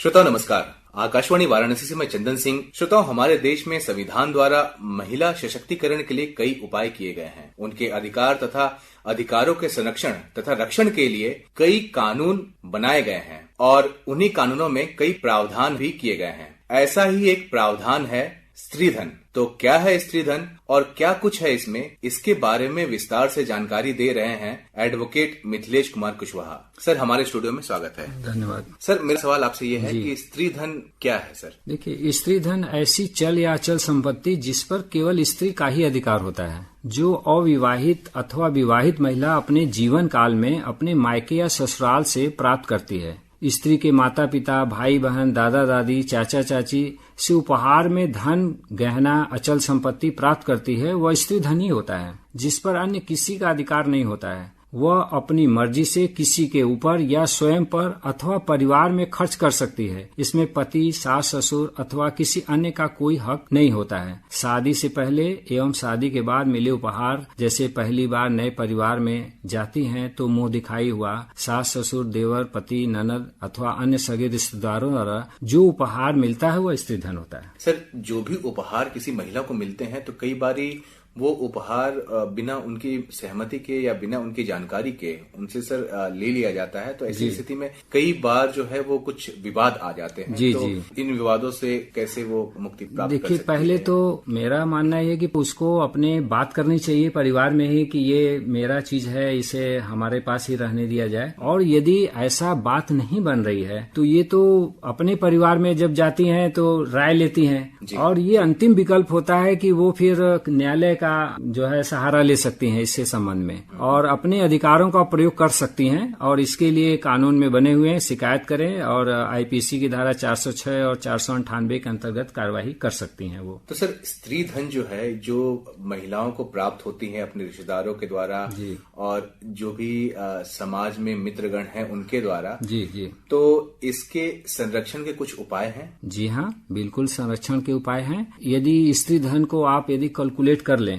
श्रोताओं नमस्कार। आकाशवाणी वाराणसी से मैं चंदन सिंह। श्रोताओं, हमारे देश में संविधान द्वारा महिला सशक्तिकरण के लिए कई उपाय किए गए हैं। उनके अधिकार तथा अधिकारों के संरक्षण तथा रक्षण के लिए कई कानून बनाए गए हैं और उन्हीं कानूनों में कई प्रावधान भी किए गए हैं। ऐसा ही एक प्रावधान है स्त्रीधन। तो क्या है स्त्रीधन और क्या कुछ है इसमें, इसके बारे में विस्तार से जानकारी दे रहे हैं एडवोकेट मिथिलेश कुमार कुशवाहा। सर, हमारे स्टूडियो में स्वागत है। धन्यवाद। सर, मेरा सवाल आपसे ये है कि स्त्रीधन क्या है? सर देखिए, स्त्रीधन ऐसी चल या अचल संपत्ति जिस पर केवल स्त्री का ही अधिकार होता है, जो अविवाहित अथवा विवाहित महिला अपने जीवन काल में अपने मायके या ससुराल से प्राप्त करती है। स्त्री के माता पिता, भाई बहन, दादा दादी, चाचा चाची से उपहार में धन, गहना, अचल संपत्ति प्राप्त करती है, वह स्त्री धन ही होता है, जिस पर अन्य किसी का अधिकार नहीं होता है। वह अपनी मर्जी से किसी के ऊपर या स्वयं पर अथवा परिवार में खर्च कर सकती है। इसमें पति, सास, ससुर अथवा किसी अन्य का कोई हक नहीं होता है। शादी से पहले एवं शादी के बाद मिले उपहार, जैसे पहली बार नए परिवार में जाती हैं तो मुंह दिखाई हुआ सास, ससुर, देवर, पति, ननद अथवा अन्य सगे रिश्तेदारों द्वारा जो उपहार मिलता है वह स्त्री धन होता है। सर, जो भी उपहार किसी महिला को मिलते हैं तो कई बारी वो उपहार बिना उनकी सहमति के या बिना उनकी जानकारी के उनसे सर ले लिया जाता है। तो ऐसी स्थिति में कई बार जो है वो कुछ विवाद आ जाते हैं। जी, तो जी। इन विवादों से कैसे वो मुक्ति प्राप्त कर सकती है? देखिए, पहले तो मेरा मानना है कि उसको अपने बात करनी चाहिए परिवार में ही कि ये मेरा चीज है, इसे हमारे पास ही रहने दिया जाए। और यदि ऐसा बात नहीं बन रही है तो ये तो अपने परिवार में जब जाती हैं तो राय लेती हैं और ये अंतिम विकल्प होता है कि वो फिर न्यायालय का जो है सहारा ले सकती हैं इससे संबंध में और अपने अधिकारों का प्रयोग कर सकती हैं। और इसके लिए कानून में बने हुए हैं, शिकायत करें और आईपीसी की धारा 406 और 498 के अंतर्गत कार्यवाही कर सकती हैं वो। तो सर, स्त्री धन जो है, जो महिलाओं को प्राप्त होती है अपने रिश्तेदारों के द्वारा और जो भी समाज में मित्रगण हैं उनके द्वारा, जी, तो इसके संरक्षण के कुछ उपाय हैं? जी हाँ, बिल्कुल संरक्षण के उपाय हैं। यदि स्त्री धन को आप यदि कैलकुलेट कर लें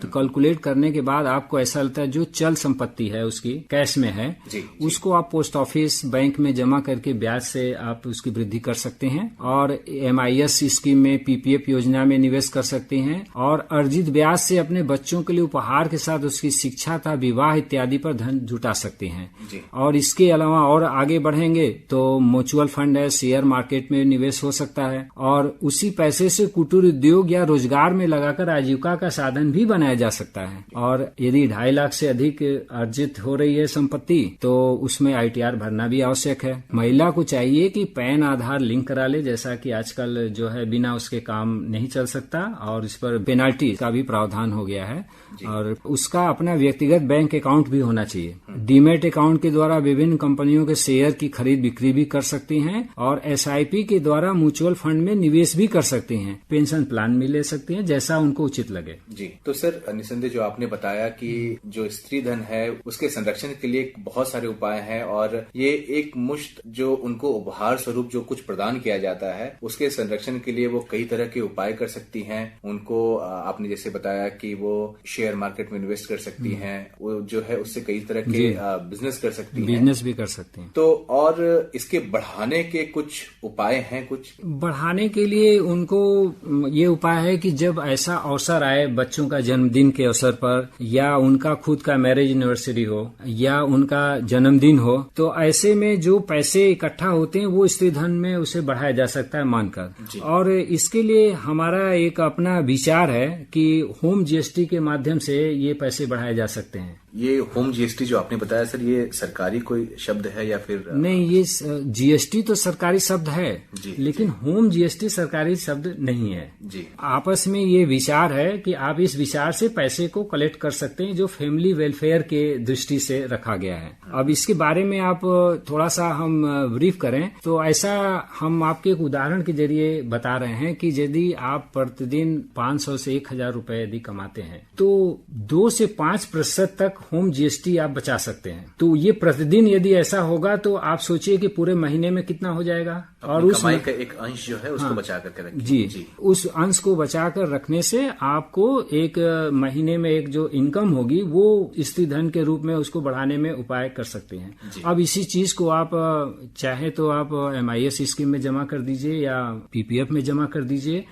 तो कैलकुलेट करने के बाद आपको ऐसा लगता है जो चल संपत्ति है उसकी कैश में है, उसको आप पोस्ट ऑफिस, बैंक में जमा करके ब्याज से आप उसकी वृद्धि कर सकते हैं और MIS स्कीम में, PPF योजना में निवेश कर सकते हैं और अर्जित ब्याज से अपने बच्चों के लिए उपहार के साथ उसकी शिक्षा तथा विवाह इत्यादि पर धन जुटा सकते हैं। और इसके अलावा और आगे बढ़ेंगे तो म्यूचुअल फंड है, शेयर मार्केट में निवेश हो सकता है और उसी पैसे से कुटीर उद्योग या रोजगार में लगाकर आजीविका का साधन भी बनाया जा सकता है। और यदि 2.5 लाख से अधिक अर्जित हो रही है संपत्ति तो उसमें ITR भरना भी आवश्यक है। महिला को चाहिए कि पैन आधार लिंक करा ले, जैसा कि आजकल जो है बिना उसके काम नहीं चल सकता और इस पर पेनाल्टी का भी प्रावधान हो गया है। और उसका अपना व्यक्तिगत बैंक अकाउंट भी होना चाहिए। डीमेट अकाउंट के द्वारा विभिन्न कंपनियों के शेयर की खरीद बिक्री भी कर सकती हैं और SIP के द्वारा म्यूचुअल फंड में निवेश भी कर सकती हैं। पेंशन प्लान भी ले सकती हैं, जैसा उनको उचित लगे। जी, तो सर निसंदेह जो आपने बताया कि जो स्त्री धन है उसके संरक्षण के लिए बहुत सारे उपाय हैं और ये एक मुश्त जो उनको उपहार स्वरूप जो कुछ प्रदान किया जाता है उसके संरक्षण के लिए वो कई तरह के उपाय कर सकती हैं। उनको आपने जैसे बताया कि वो शेयर मार्केट में इन्वेस्ट कर सकती हैं, वो जो है उससे कई तरह के बिजनेस कर सकती हैं, बिजनेस भी कर सकती हैं। तो और इसके बढ़ाने के कुछ उपाय हैं? कुछ बढ़ाने के लिए उनको ये उपाय है कि जब ऐसा अवसर आए, बच्चों का जन्मदिन के अवसर पर या उनका खुद का मैरिज एनिवर्सरी हो या उनका जन्मदिन हो, तो ऐसे में जो पैसे इकट्ठा होते हैं वो स्त्री धन में उसे बढ़ाया जा सकता है मानकर। और इसके लिए हमारा एक अपना विचार है कि होम GST के माध्यम से ये पैसे बढ़ाए जा सकते हैं। ये होम GST जो आपने बताया सर, ये सरकारी कोई शब्द है या फिर? नहीं, ये GST तो सरकारी शब्द है लेकिन होम GST सरकारी शब्द नहीं है। आपस में ये विचार है कि आप इस विचार से पैसे को कलेक्ट कर सकते हैं जो फैमिली वेलफेयर के दृष्टि से रखा गया है। अब इसके बारे में आप थोड़ा सा हम ब्रीफ करें तो ऐसा हम आपके एक उदाहरण के जरिए बता रहे हैं कि यदि आप प्रतिदिन 500 से 1000 रुपए यदि कमाते हैं तो 2 से 5% तक होम जीएसटी आप बचा सकते हैं। तो ये प्रतिदिन यदि ऐसा होगा तो आप सोचिए कि पूरे महीने में कितना हो जाएगा। और उस कमाई का एक अंश जो है उसको बचा करके रखिए। जी, उस अंश को बचा कर रखने से आपको एक महीने में एक जो इनकम होगी वो स्त्री धन के रूप में उसको बढ़ाने में उपाय कर सकते हैं। अब इसी चीज को आप चाहे तो आप MIS स्कीम में जमा कर दीजिए या PPF में जमा कर दीजिए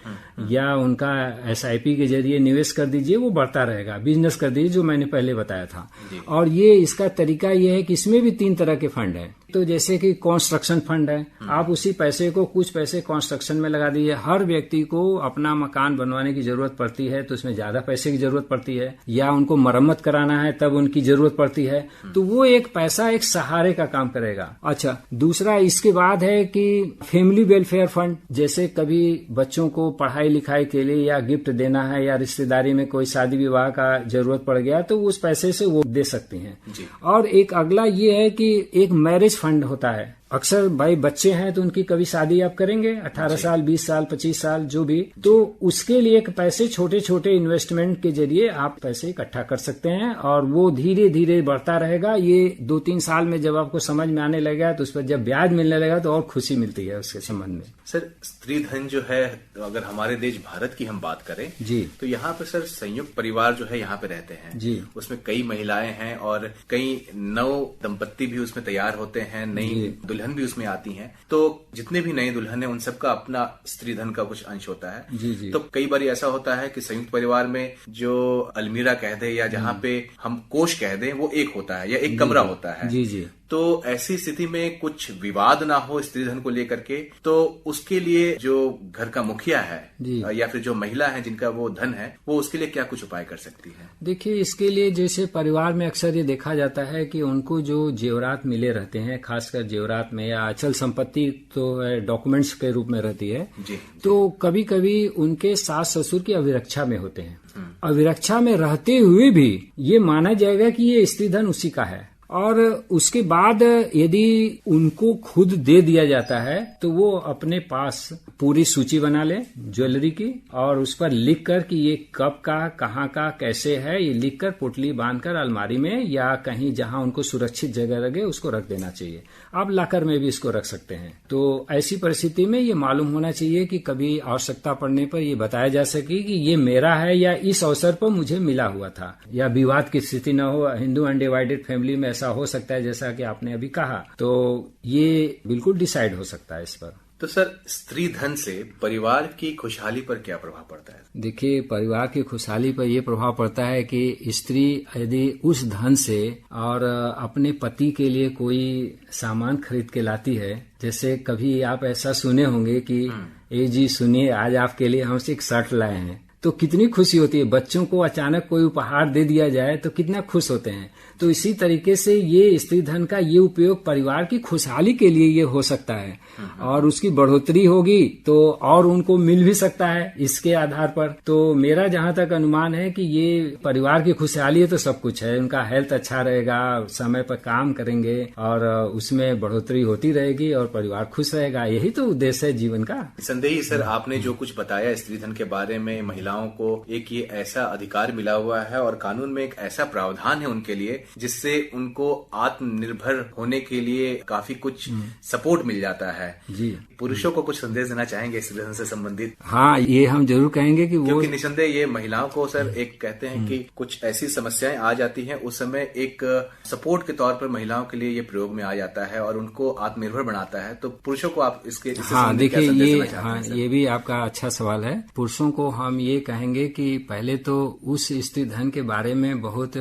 या उनका SIP के जरिए निवेश कर दीजिए, वो बढ़ता रहेगा। बिजनेस कर दीजिए जो मैंने पहले बताया था। और ये इसका तरीका ये है कि इसमें भी 3 तरह के फंड है। तो जैसे कि कंस्ट्रक्शन फंड है, आप उसी पैसे को कुछ पैसे कंस्ट्रक्शन में लगा दीजिए। हर व्यक्ति को अपना मकान बनवाने की जरूरत पड़ती है तो उसमें ज्यादा पैसे की जरूरत पड़ती है, या उनको मरम्मत कराना है तब उनकी जरूरत पड़ती है, तो वो एक पैसा एक सहारे का काम करेगा। अच्छा, दूसरा इसके बाद है कि फैमिली वेलफेयर फंड, जैसे कभी बच्चों को पढ़ाई लिखाई के लिए या गिफ्ट देना है या रिश्तेदारी में कोई शादी विवाह का जरूरत पड़ गया तो उस पैसे से वो दे सकती हैं। और एक अगला ये है कि एक मैरिज फंड होता है। अक्सर भाई बच्चे हैं तो उनकी कभी शादी आप करेंगे 18 साल 20 साल 25 साल जो भी, तो उसके लिए पैसे छोटे छोटे इन्वेस्टमेंट के जरिए आप पैसे इकट्ठा कर सकते हैं और वो धीरे धीरे बढ़ता रहेगा। ये 2-3 साल में जब आपको समझ में आने लगेगा तो उस पर जब ब्याज मिलने लगेगा तो और खुशी मिलती है उसके संबंध में। सर, स्त्री धन जो है, अगर हमारे देश भारत की हम बात करें जी, तो यहाँ पे सर संयुक्त परिवार जो है यहाँ पे रहते हैं जी। उसमें कई महिलाएं हैं और कई नव दंपत्ति भी उसमें तैयार होते हैं, नई दुल्हन भी उसमें आती हैं। तो जितने भी नए दुल्हन है उन सबका अपना स्त्री धन का कुछ अंश होता है जी। तो कई बार ऐसा होता है कि संयुक्त परिवार में जो अलमीरा कह दे या जहाँ पे हम कोष कह दें वो एक होता है या एक कमरा होता है जी। तो ऐसी स्थिति में कुछ विवाद ना हो स्त्री धन को लेकर के, तो उसके लिए जो घर का मुखिया है या फिर जो महिला है जिनका वो धन है, वो उसके लिए क्या कुछ उपाय कर सकती है? देखिए, इसके लिए जैसे परिवार में अक्सर ये देखा जाता है कि उनको जो जेवरात मिले रहते हैं, खासकर जेवरात में या अचल संपत्ति तो डॉक्यूमेंट्स के रूप में रहती है जी। तो कभी कभी उनके सास ससुर की अभिरक्षा में होते हैं। अभिरक्षा में रहते हुए भी ये माना जाएगा कि ये स्त्री धन उसी का है, और उसके बाद यदि उनको खुद दे दिया जाता है तो वो अपने पास पूरी सूची बना ले ज्वेलरी की और उस पर लिख कर कि ये कब का, कहाँ का, कैसे है, ये लिख कर पोटली बांधकर अलमारी में या कहीं जहां उनको सुरक्षित जगह लगे उसको रख देना चाहिए। आप लाकर में भी इसको रख सकते हैं। तो ऐसी परिस्थिति में ये मालूम होना चाहिए कि कभी आवश्यकता पड़ने पर ये बताया जा सके कि ये मेरा है या इस अवसर पर मुझे मिला हुआ था, या विवाद की स्थिति न हो। हिंदू अनडिवाइडेड फैमिली में ऐसा हो सकता है जैसा कि आपने अभी कहा, तो ये बिल्कुल डिसाइड हो सकता है इस पर। तो सर, स्त्री धन से परिवार की खुशहाली पर क्या प्रभाव पड़ता है? देखिए, परिवार की खुशहाली पर यह प्रभाव पड़ता है कि स्त्री यदि उस धन से और अपने पति के लिए कोई सामान खरीद के लाती है, जैसे कभी आप ऐसा सुने होंगे कि ए जी सुनिए, आज आपके लिए हम एक शर्ट लाए हैं, तो कितनी खुशी होती है। बच्चों को अचानक कोई उपहार दे दिया जाए तो कितना खुश होते हैं। तो इसी तरीके से ये स्त्री धन का ये उपयोग परिवार की खुशहाली के लिए ये हो सकता है और उसकी बढ़ोतरी होगी तो और उनको मिल भी सकता है इसके आधार पर। तो मेरा जहां तक अनुमान है कि ये परिवार की खुशहाली है तो सब कुछ है। उनका हेल्थ अच्छा रहेगा, समय पर काम करेंगे और उसमें बढ़ोतरी होती रहेगी और परिवार खुश रहेगा। यही तो उद्देश्य है जीवन का। संदेही सर, आपने जो कुछ बताया स्त्री धन के बारे में, महिलाओं को एक ये ऐसा अधिकार मिला हुआ है और कानून में एक ऐसा प्रावधान है उनके लिए जिससे उनको आत्मनिर्भर होने के लिए काफी कुछ सपोर्ट मिल जाता है जी। पुरुषों को कुछ संदेश देना चाहेंगे स्त्री धन से संबंधित? हाँ, ये हम जरूर कहेंगे कि क्योंकि निसंदेह ये महिलाओं को सर एक कहते हैं कि कुछ ऐसी समस्याएं आ जाती हैं, उस समय एक सपोर्ट के तौर पर महिलाओं के लिए ये प्रयोग में आ जाता है और उनको आत्मनिर्भर बनाता है। तो पुरुषों को आप इसके देखिए, ये भी आपका अच्छा सवाल है। पुरुषों को हम ये कहेंगे कि पहले तो उस स्त्री धन के बारे में बहुत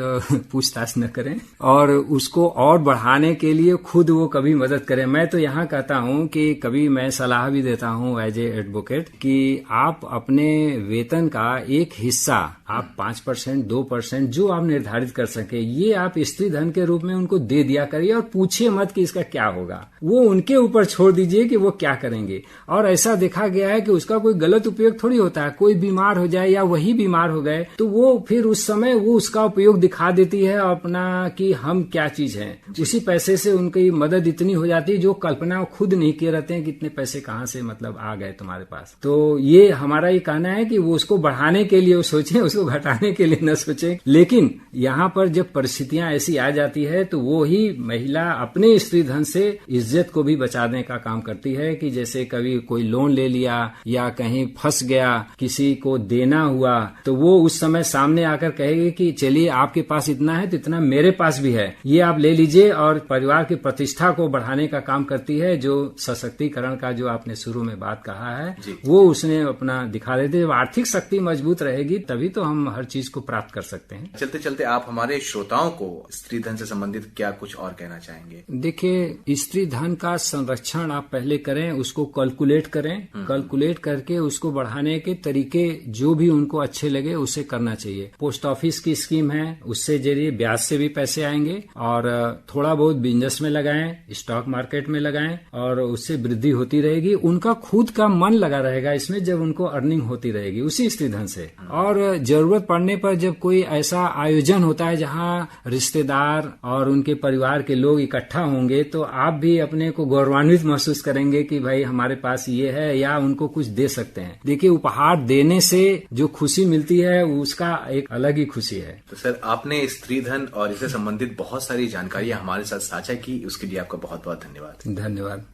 पूछताछ न करें और उसको और बढ़ाने के लिए खुद वो कभी मदद करें। मैं तो यहाँ कहता हूँ कि कभी मैं सलाह भी देता हूँ एज ए एडवोकेट कि आप अपने वेतन का एक हिस्सा आप 5% 2% जो आप निर्धारित कर सके, ये आप स्त्री धन के रूप में उनको दे दिया करिए और पूछिए मत कि इसका क्या होगा। वो उनके ऊपर छोड़ दीजिए कि वो क्या करेंगे। और ऐसा देखा गया है कि उसका कोई गलत उपयोग थोड़ी होता है। कोई बीमार हो हो जाए या वही बीमार हो गए तो वो फिर उस समय वो उसका उपयोग दिखा देती है अपना कि हम क्या चीज है। उसी पैसे से उनकी मदद इतनी हो जाती है जो कल्पना खुद नहीं किए रहते हैं कि इतने पैसे कहाँ से मतलब आ गए तुम्हारे पास। तो ये हमारा ये कहना है कि वो उसको बढ़ाने के लिए सोचें, उसको घटाने के लिए न सोचें। लेकिन यहाँ पर जब परिस्थितियां ऐसी आ जाती है तो वो ही महिला अपने स्त्री धन से इज्जत को भी बचाने का काम करती है कि जैसे कभी कोई लोन ले लिया या कहीं फंस गया, किसी को देना हुआ, तो वो उस समय सामने आकर कहेगी कि चलिए आपके पास इतना है तो इतना मेरे पास भी है, ये आप ले लीजिए, और परिवार की प्रतिष्ठा को बढ़ाने का काम करती है। जो सशक्तिकरण का जो आपने शुरू में बात कहा है वो उसने अपना दिखा देते। जब आर्थिक शक्ति मजबूत रहेगी तभी तो हम हर चीज को प्राप्त कर सकते हैं। चलते चलते आप हमारे श्रोताओं को स्त्री धन से संबंधित क्या कुछ और कहना चाहेंगे? देखिए, स्त्री धन का संरक्षण आप पहले करें, उसको कैलकुलेट करें, कैलकुलेट करके उसको बढ़ाने के तरीके जो भी उनको अच्छे लगे उसे करना चाहिए। पोस्ट ऑफिस की स्कीम है, उससे जरिए ब्याज से भी पैसे आएंगे, और थोड़ा बहुत बिजनेस में लगाएं, स्टॉक मार्केट में लगाएं, और उससे वृद्धि होती रहेगी। उनका खुद का मन लगा रहेगा इसमें जब उनको अर्निंग होती रहेगी उसी स्त्री धन से। और जरूरत पड़ने पर जब कोई ऐसा आयोजन होता है जहाँ रिश्तेदार और उनके परिवार के लोग इकट्ठा होंगे तो आप भी अपने को गौरवान्वित महसूस करेंगे कि भाई हमारे पास ये है, या उनको कुछ दे सकते हैं। देखिए, उपहार देने से जो खुशी मिलती है उसका एक अलग ही खुशी है। तो सर, आपने स्त्री धन और इससे संबंधित बहुत सारी जानकारियां हमारे साथ साझा की, उसके लिए आपका बहुत बहुत धन्यवाद। धन्यवाद।